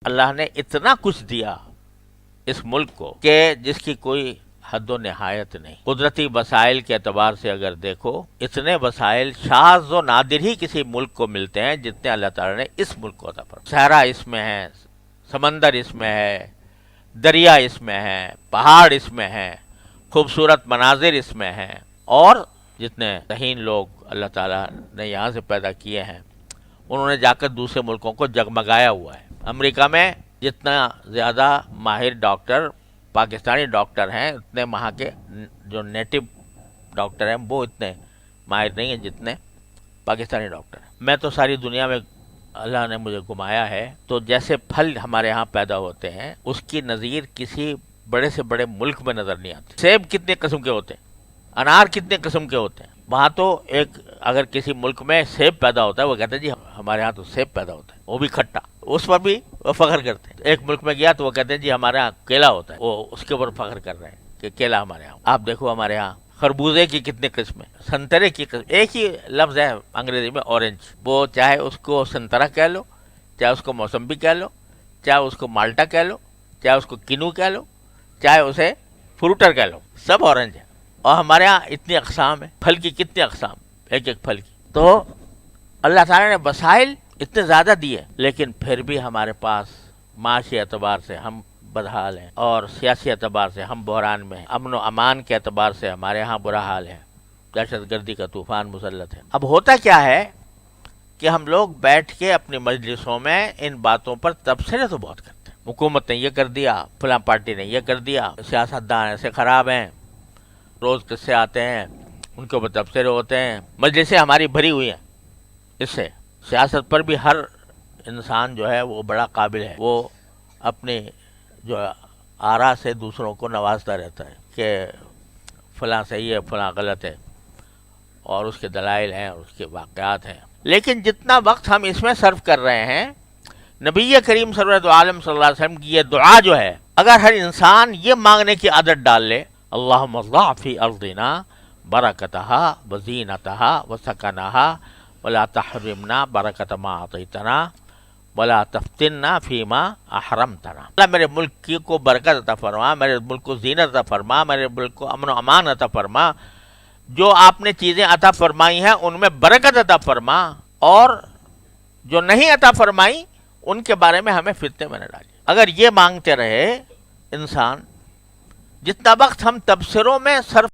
اللہ نے اتنا کچھ دیا اس ملک کو کہ جس کی کوئی حد و نہایت نہیں. قدرتی وسائل کے اعتبار سے اگر دیکھو، اتنے وسائل شاذ و نادر ہی کسی ملک کو ملتے ہیں جتنے اللہ تعالیٰ نے اس ملک کو عطا فرمایا. صحرا اس میں ہے، سمندر اس میں ہے، دریا اس میں ہے، پہاڑ اس میں ہے، خوبصورت مناظر اس میں ہیں، اور جتنے ذہین لوگ اللہ تعالیٰ نے یہاں سے پیدا کیے ہیں انہوں نے جا کر دوسرے ملکوں کو جگمگایا ہوا ہے. امریکہ میں جتنا زیادہ ماہر ڈاکٹر پاکستانی ڈاکٹر ہیں، اتنے وہاں کے جو نیٹو ڈاکٹر ہیں وہ اتنے ماہر نہیں ہیں جتنے پاکستانی ڈاکٹر ہیں. میں تو ساری دنیا میں اللہ نے مجھے گھمایا ہے، تو جیسے پھل ہمارے ہاں پیدا ہوتے ہیں اس کی نظیر کسی بڑے سے بڑے ملک میں نظر نہیں آتی. سیب کتنے قسم کے ہوتے ہیں، انار کتنے قسم کے ہوتے ہیں. وہاں تو ایک اگر کسی ملک میں سیب پیدا ہوتا ہے وہ کہتے ہیں جی ہمارے ہاں تو سیب پیدا ہوتا ہے، وہ بھی کھٹا، اس پر بھی وہ فخر کرتے ہیں. ایک ملک میں گیا تو وہ کہتے ہیں جی ہمارے ہاں کیلا ہوتا ہے، وہ اس کے اوپر فخر کر رہے ہیں کہ کیلا ہمارے ہاں. آپ دیکھو ہمارے یہاں خربوزے کی کتنے قسمیں، سنترے کی قسم. ایک ہی لفظ ہے انگریزی میں اورنج، وہ چاہے اس کو سنترا کہہ لو، چاہے اس کو موسمبی کہہ لو، چاہے اس کو مالٹا کہہ لو، چاہے اس کو کنو کہہ لو، چاہے اسے فروٹر کہہ لو، سب اورنج ہے. اور ہمارے ہاں اتنی اقسام ہے، پھل کی کتنی اقسام، ایک ایک پھل کی. تو اللہ تعالیٰ نے وسائل اتنے زیادہ دیے لیکن پھر بھی ہمارے پاس معاشی اعتبار سے ہم بدحال ہیں، اور سیاسی اعتبار سے ہم بحران میں ہیں، امن و امان کے اعتبار سے ہمارے ہاں برا حال ہے، دہشت گردی کا طوفان مسلط ہے. اب ہوتا کیا ہے کہ ہم لوگ بیٹھ کے اپنی مجلسوں میں ان باتوں پر تبصرے تو بہت کرتے ہیں. حکومت نے یہ کر دیا، فلاں پارٹی نے یہ کر دیا، سیاستدان ایسے خراب ہیں، روز قصے آتے ہیں، ان کے اوپر تبصرے ہوتے ہیں. مجلسیں ہماری بھری ہوئی ہیں اس سے. سیاست پر بھی ہر انسان جو ہے وہ بڑا قابل ہے، وہ اپنے جو آرا سے دوسروں کو نوازتا رہتا ہے کہ فلاں صحیح ہے، فلاں غلط ہے، اور اس کے دلائل ہیں اور اس کے واقعات ہیں. لیکن جتنا وقت ہم اس میں صرف کر رہے ہیں، نبی کریم سرورت عالم صلی اللہ علیہ وسلم کی یہ دعا جو ہے، اگر ہر انسان یہ مانگنے کی عادت ڈال لے، اللہم اضع فی ارضنا برکتہا وزینتہا وسکنہا ولا تحرمنا برکت ما اعطیتنا ولا تفتنا فیما احرمتنا. اللہ میرے ملک کو برکت عطا فرما، میرے ملک کو زینت عطا فرما، میرے ملک کو امن و امان عطا فرما، جو آپ نے چیزیں عطا فرمائی ہیں ان میں برکت عطا فرما، اور جو نہیں عطا فرمائی ان کے بارے میں ہمیں فتنے میں نہ ڈالی. اگر یہ مانگتے رہے انسان، جتنا وقت ہم تبصروں میں صرف